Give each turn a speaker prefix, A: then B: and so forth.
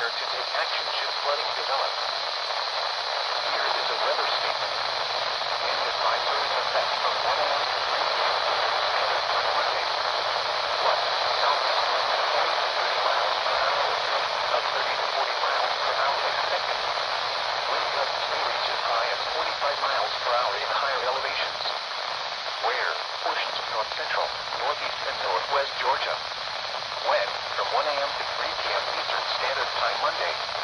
A: homeowner to take action should flooding develop. Here is a weather statement. Wind advisory in effect from 1 a.m. to 3 p.m. Standard Time Monday. 1. Southeast wind 20 to 30 miles per hour with gusts of 30 to 40 miles per hour expected. Wind gusts may reach as high as 45 miles per hour in higher elevations. Where? Portions of north central, northeast, and northwest Georgia. When? From 1 a.m. to 3 p.m. Eastern Standard Time Monday.